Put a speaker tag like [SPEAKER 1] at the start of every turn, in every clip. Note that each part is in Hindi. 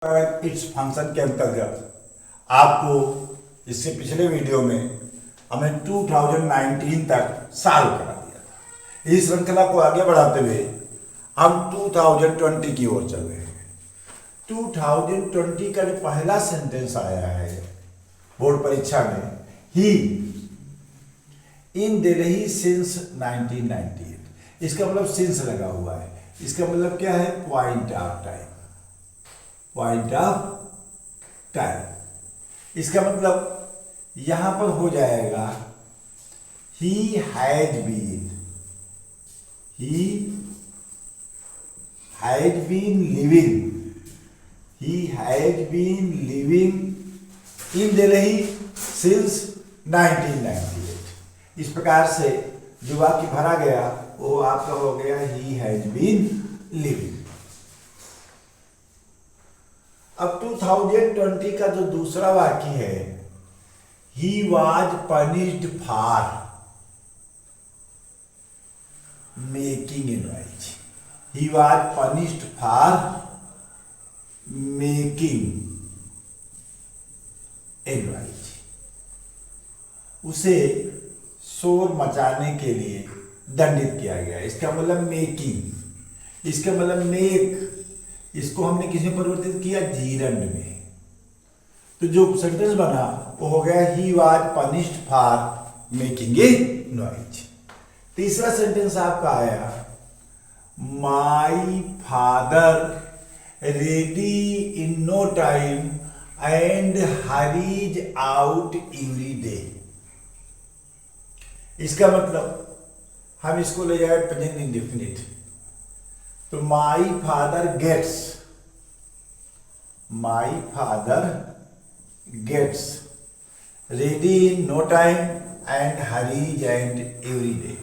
[SPEAKER 1] इट्स फंक्शन के अंतर्गत आपको इससे पिछले वीडियो में हमें 2019 तक सॉल्व करा दिया था। इस श्रृंखला को आगे बढ़ाते हुए हम 2020 की ओर चल रहे हैं। 2020 का जो पहला सेंटेंस आया है बोर्ड परीक्षा में, ही इन दिल्ली सिंस 1998, इसका मतलब सिंस लगा हुआ है। इसका मतलब क्या है? Point of time. Point of time इसका मतलब यहां पर हो जाएगा he has been, he has been living, he has been living in Delhi since 1998। इस प्रकार से जो वाक्य भरा गया वो आपका हो गया ही हैज बीन लिविंग। अब 2020 का जो दूसरा वाक्य है, he was punished for making invoice, he was punished for making invoice, उसे शोर मचाने के लिए दंडित किया गया। इसका मतलब मेकिंग, इसका मतलब मेक, इसको हमने किस में परिवर्तित किया? जीरंड में। तो जो सेंटेंस बना वो हो गया he was punished for making a noise. तीसरा सेंटेंस आपका आया, my father ready in no time and hurries out every day. इसका मतलब हम इसको ले जाए प्रेजेंट इंडेफिनिट। तो my father gets, my father gets ready in no time and hurries and every day.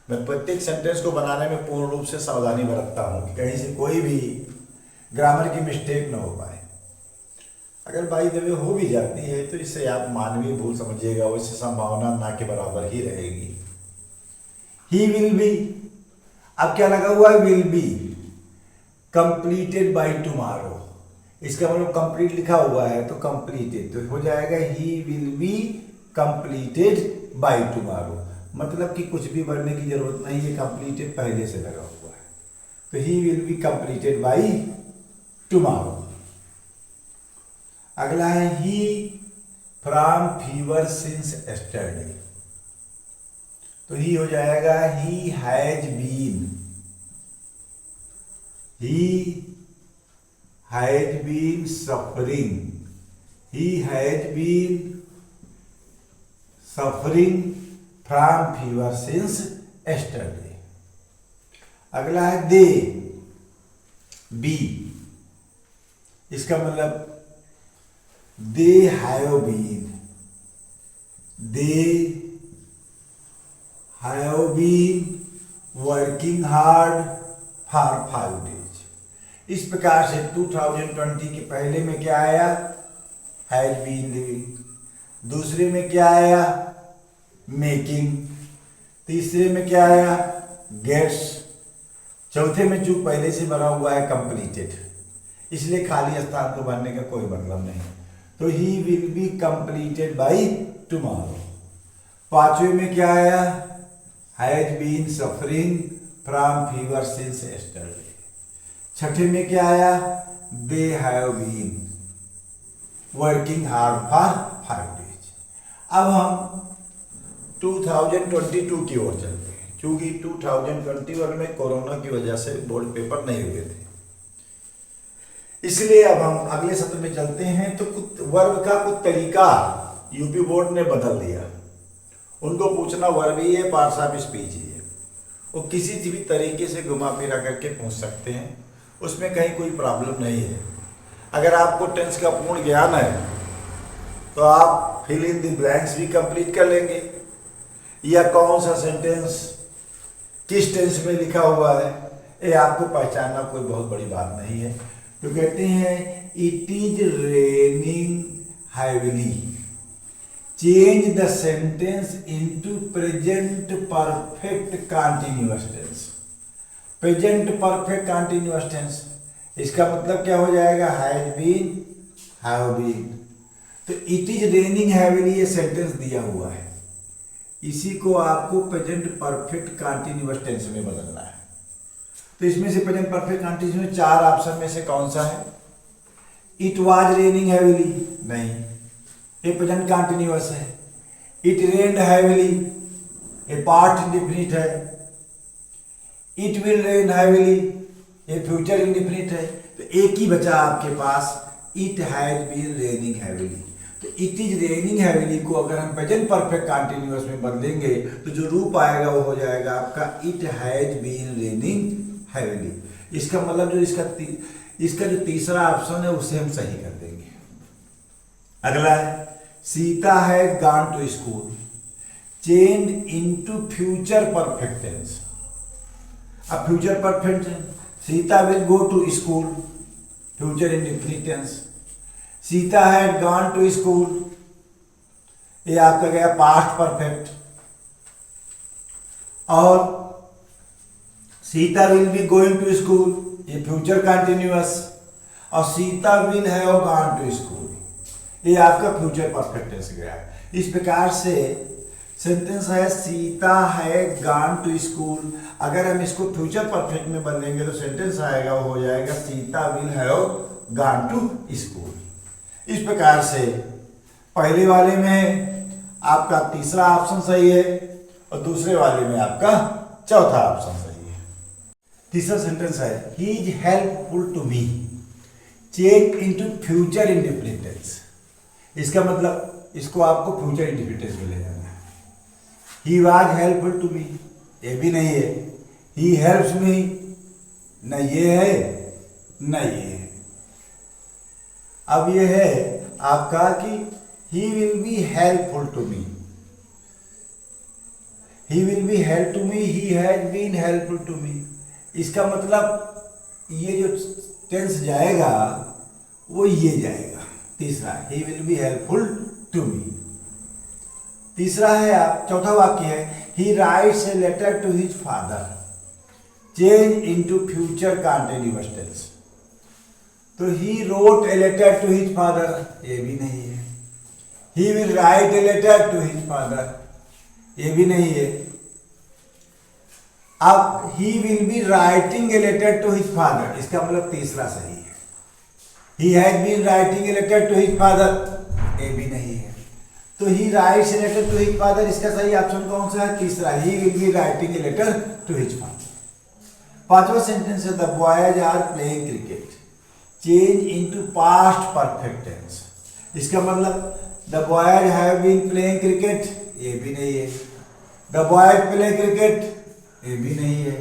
[SPEAKER 1] मैं प्रत्येक सेंटेंस को बनाने में पूर्ण रूप से सावधानी बरतता हूं कि कहीं से कोई भी ग्रामर की मिस्टेक ना हो पाए। अगर बाई द वे हो भी जाती है तो इससे आप मानवीय भूल समझिएगा, उससे संभावना ना के बराबर ही रहेगी। ही विल बी, अब क्या लगा हुआ है? Will be completed by tomorrow. इसका मतलब कंप्लीट लिखा हुआ है तो कंप्लीटेड तो हो जाएगा ही will be completed by tomorrow. मतलब कि कुछ भी भरने की जरूरत नहीं है, कंप्लीटेड पहले से लगा हुआ है। तो he will be completed by tomorrow. अगला है he from fever since yesterday. तो ही हो जाएगा he has been, he has been suffering, he has been suffering from fever since yesterday. अगला है दे, बी, इसका मतलब they have been, they have been working hard for 5 days। इस प्रकार से 2020 के पहले में क्या आया? has been living। दूसरे में क्या आया? making। तीसरे में क्या आया? gets। चौथे में जो पहले से भरा हुआ है completed, इसलिए खाली स्थान को भरने का कोई मतलब नहीं। तो he will be completed by tomorrow। पांचवे में क्या आया? Has been suffering from fever since yesterday. छठे में क्या आया? They have been working hard for 5 days. अब हम 2022 की ओर चलते हैं, क्योंकि 2021 में कोरोना की वजह से बोर्ड पेपर नहीं हुए थे, इसलिए अब हम अगले सत्र में चलते हैं। तो कुछ वर्ब का कुछ तरीका यूपी बोर्ड ने बदल दिया। उनको पूछना वर्ब ही है, पार्ट्स ऑफ स्पीच ही है, वो किसी भी तरीके से घुमा फिरा करके पूछ सकते हैं, उसमें कहीं कोई प्रॉब्लम नहीं है। अगर आपको टेंस का पूर्ण ज्ञान है तो आप फिल इन द ब्लैंक्स भी कंप्लीट कर लेंगे, या कौन सा सेंटेंस किस टेंस में लिखा हुआ है ये आपको पहचानना कोई बहुत बड़ी बात नहीं है। तो कहते हैं it is raining heavily, change the sentence into present perfect continuous tense। Present perfect continuous tense इसका मतलब क्या हो जाएगा, हैज बीन, हैव बीन। तो इट इज रेनिंग हैवीली ये सेंटेंस दिया हुआ है, इसी को आपको प्रेजेंट परफेक्ट कंटीन्यूअस टेंस में बदलना है। तो इसमें से प्रेजेंट परफेक्ट कंटीन्यूअस में 4 ऑप्शन में से कौन सा है? इट वाज रेनिंग हैवीली, नहीं, ये प्रेजेंट कंटीन्यूअस है। इट रेन्ड हैवीली, ये पास्ट इंडेफिनिट है। इट विल रेन हैवीली, ये फ्यूचर इंडेफिनिट है। तो एक ही बचा आपके पास, it has been raining heavily. तो इट इज रेनिंग हैवीली को अगर हम प्रेजेंट परफेक्ट कंटीन्यूअस में बदलेंगे तो जो रूप आएगा वो हो जाएगा आपका it has been raining heavily. इसका मतलब जो इसका जो तीसरा ऑप्शन है उसे हम सही कर देंगे। अगला है Sita has gone to school, change into future perfect tense. अब future perfect tense, Sita will go to school, future indefinite tense. Sita had gone to school, ये आपका गया पास्ट परफेक्ट। और Sita will be going to school, ये फ्यूचर कंटिन्यूअस। और Sita will have gone to school, ये आपका फ्यूचर परफेक्ट टेंस गया। इस प्रकार से सेंटेंस है Sita had gone to school. अगर हम इसको फ्यूचर परफेक्ट में बदलेंगे तो सेंटेंस आएगा वो हो जाएगा Sita will have gone to school. इस प्रकार से पहले वाले में आपका तीसरा ऑप्शन सही है और दूसरे वाले में आपका चौथा ऑप्शन सही है। तीसरा सेंटेंस है he is helpful to me, change into future indefinite tense. इसका मतलब इसको आपको फ्यूचर इंडेफिनिट टेंस में ले जाना है। He was helpful to me, ये भी नहीं है। ही हेल्प्स मी, न ये है न ये है। अब ये है आपका कि he will be helpful to me, he will be help to me, he has been helpful to me. इसका मतलब ये जो टेंस जाएगा वो ये जाएगा तीसरा, he will be helpful to me. तीसरा है आप चौथा वाक्य है he writes a letter to his father, change into future continuous tense. तो he wrote a letter to his father, ये भी नहीं है। He will write a letter to his father, ये भी नहीं है। अब he will be writing a letter to his father, इसका मतलब तीसरा सही है। He has been writing a letter to his father, ये भी नहीं है। तो he writes a letter to his father, इसका सही ऑप्शन कौन सा है? तीसरा, he will be writing a letter to his father. पांचवा सेंटेंस है the boys are playing cricket, change into past perfect tense. इसका मतलब the boys have been playing cricket, ये भी नहीं है। द बॉयज प्ले क्रिकेट, ये भी नहीं है।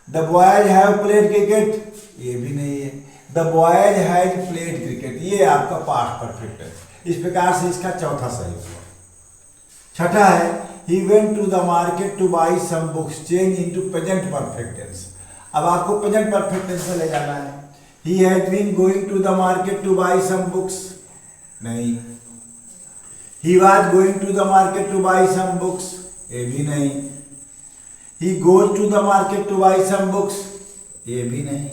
[SPEAKER 1] The boys have played cricket, ये भी नहीं है। The boys has played cricket, ये आपका पास्ट परफेक्ट है। इस प्रकार से इसका चौथा सही हुआ। छठा है he went to the market to buy some books, change into present perfect tense. अब आपको प्रेजेंट परफेक्ट टेंस में ले जाना है। He has been going to the market to buy some books, नहीं। He was going to the market to buy some books, ये भी नहीं। He goes to the market to buy some books, ये भी नहीं।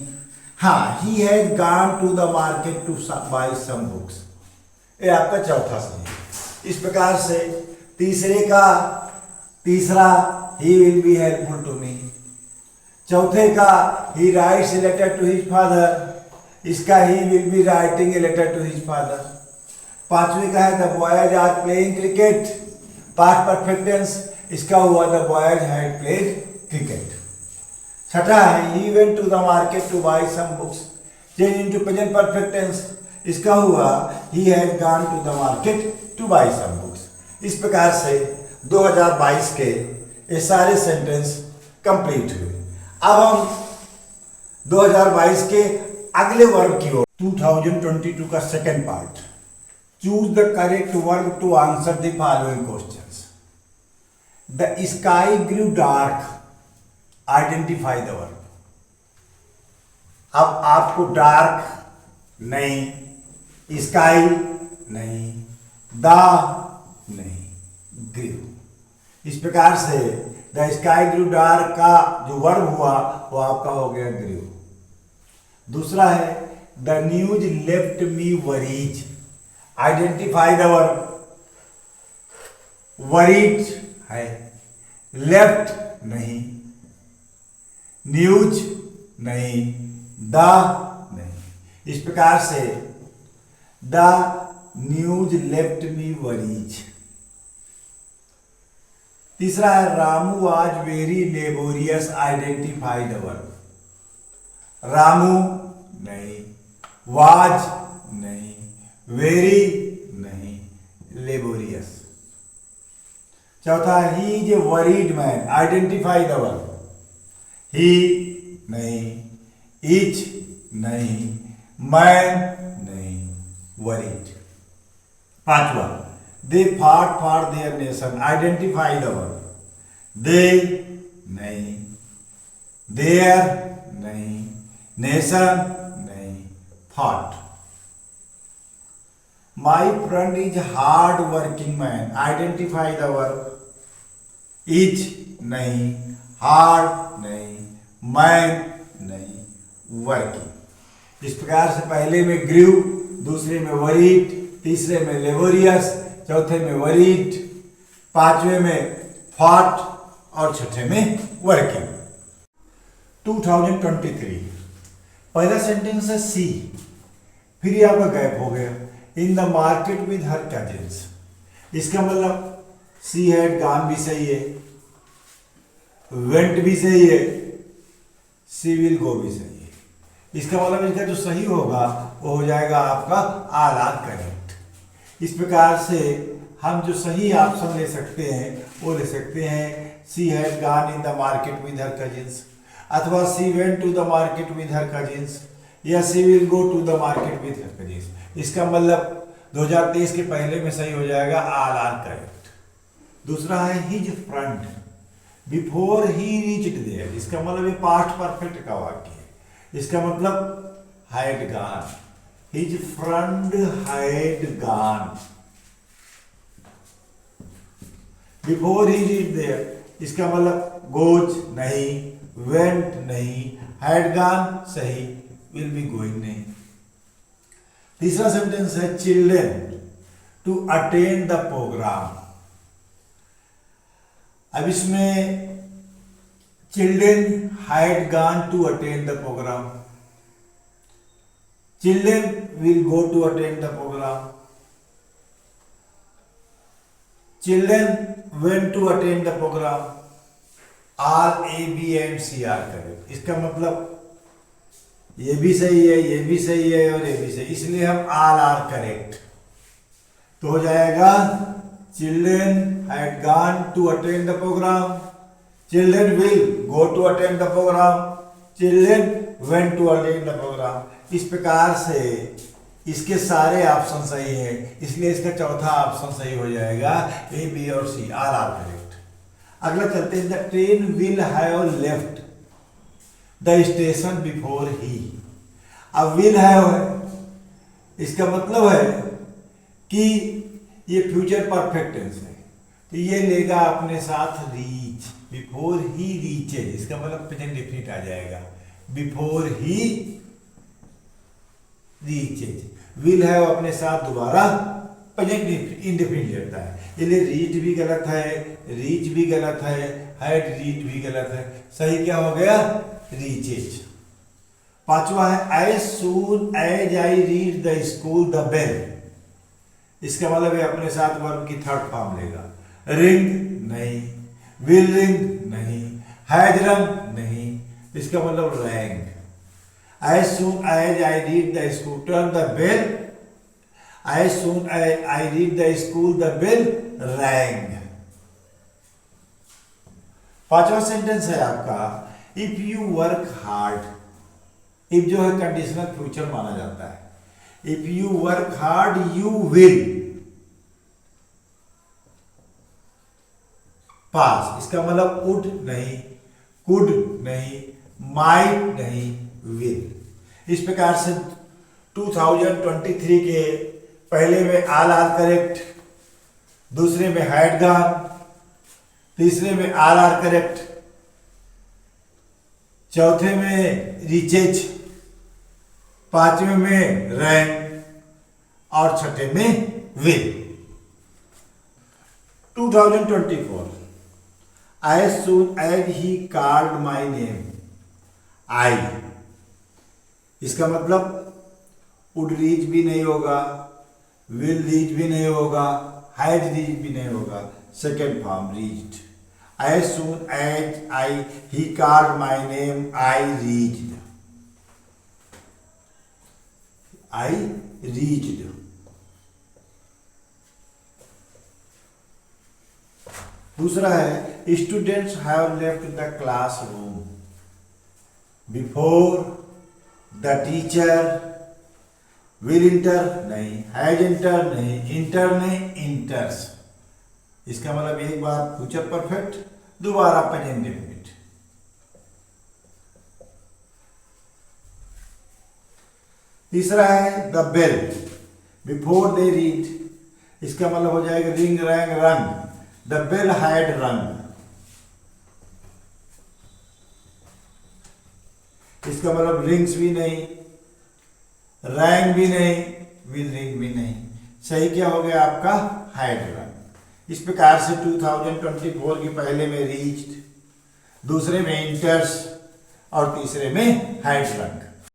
[SPEAKER 1] हाँ, he has gone to the market to buy some books, ये आपका चौथा सही है। इस प्रकार से तीसरे का तीसरा he will be helpful to me, चौथे का he writes a letter to his father, इसका he will be writing a letter to his father. पांचवे का है the boys are playing cricket, past perfect tense, इसका हुआ the boys had played cricket. छठा है he went to the market to buy some books, change into present perfect tense, इसका हुआ he had gone to the market to buy some books. इस प्रकार से 2022 के ये सारे सेंटेंस कंप्लीट हुए। अब हम 2022 के अगले वर्ब की ओर 2022 का second part, choose the correct verb to answer the following questions. The sky grew dark, identify the verb. अब आपको डार्क नहीं, स्काई नहीं, द नहीं, ग्रू। इस प्रकार से द स्काई ग्रू डार्क का जो वर्ब हुआ वो आपका हो गया ग्रू। दूसरा है the news left me worries, identify the verb, worries है, लेफ्ट नहीं, न्यूज नहीं, द नहीं। इस प्रकार से the news left me worries. तीसरा है Ramu was very laborious, identify the verb, Ramu नहीं, वाज नहीं, वेरी नहीं, लेबोरियस। चौथा he is a worried man, identify the verb, he नहीं, इज नहीं, मैन नहीं, वरीड। पांचवा they fought for their nation, identify the verb, दे नहीं, देयर नहीं, नेशन नहीं, fought. My friend is hard working man, identify the verb, is नहीं, हार्ड नहीं, मैन नहीं, वर्किंग। इस प्रकार से पहले में ग्रीव, दूसरे में वरीड, तीसरे में लेबोरियस, चौथे में वरीड, पांचवे में फॉट और छठे में वर्किंग। 2023 पहला सेंटेंस है सी, फिर ये आपका गैप हो गया, इन the market with her cousins. इसका मतलब सी हैड गॉन भी सही है, वेंट भी सही है, सी विल गो भी सही है। इसका मतलब इसका जो सही होगा वो हो जाएगा आपका ऑल आर करेक्ट। इस प्रकार से हम जो सही ऑप्शन ले सकते हैं वो ले सकते हैं she had gone in the market with her cousins, अथवा she went to the market with her cousins, या she will go to the market with her cousins. इसका मतलब 2023 के पहले में सही हो जाएगा ऑल आर करेक्ट। दूसरा है his front before he reached there, इसका मतलब ये पास्ट परफेक्ट का वाक्य है। इसका मतलब had gone, his front had gone before he reached there, इसका मतलब गोज नहीं, वेंट नहीं, हैड गॉन सही, विल बी गोइंग नहीं। तीसरा सेंटेंस है children to attend the programme. अब इसमें children had gone to attend the programme, children will go to attend the programme, children went to attend the programme. Are A B and C are correct. इसका मतलब ये भी सही है, ये भी सही है और ये भी सही, इसलिए हम ऑल आर करेक्ट। तो हो जाएगा children had gone to attend the programme, children will go to attend the programme, children went to attend the programme. इस प्रकार से इसके सारे ऑप्शन सही है, इसलिए इसका चौथा ऑप्शन सही हो जाएगा, ए बी और सी ऑल आर करेक्ट। अगला चलते हैं, the train will have left the station before he. अब विल हैव है, इसका मतलब है कि ये फ्यूचर परफेक्ट टेंस है, तो ये लेगा अपने साथ रीच, बिफोर ही रीचेज, इसका मतलब प्रेजेंट डेफिनिट आ जाएगा, before he reaches. Will have अपने साथ दोबारा प्रेजेंट इंडेफिनिट लेता है, इसलिए रीच भी गलत है, रीच भी गलत है, हैड रीच भी गलत है, सही क्या हो गया, रीचेज। पांचवा है as soon as I reach the school the bell, इसका मतलब है अपने साथ वर्ब की थर्ड फॉर्म लेगा, रिंग नहीं, विल रिंग नहीं, हैज रंग नहीं, इसका मतलब rang. As soon as I reach the school turn the bell, as soon as I reach the school the bell rang. पांचवा सेंटेंस है आपका if you work hard, if जो है कंडीशनल फ्यूचर माना जाता है, if you work hard you will pass, इसका मतलब वुड नहीं, कुड नहीं, माइट नहीं, विल। इस प्रकार से 2023 के पहले में ऑल आर करेक्ट, दूसरे में हैड गॉन, तीसरे में ऑल आर करेक्ट, चौथे में रीचेज, पांचवें में रैन और छठे में will. 2024 as soon as he called my name I, इसका मतलब would reach भी नहीं होगा, will reach भी नहीं होगा, had reached भी नहीं होगा, second form reached। as soon as he called my name I reached, I reached। दूसरा है students have left the classroom before the teacher will enter नहीं, हैज इंटर नहीं, इंटर नहीं, इंटर्स। इसका मतलब एक बार फ्यूचर परफेक्ट, दोबारा प्रेजेंट डेफिनिट। तीसरा है the bell before they read, इसका मतलब हो जाएगा ring rang rung, the bell had rung. इसका मतलब रिंग्स भी नहीं, रैंग भी नहीं, विल रिंग भी नहीं। सही क्या हो गया आपका? हैड रंग। इस प्रकार से 2024 के पहले में रीच्ड, दूसरे में इंटर्स और तीसरे में हैड रंग।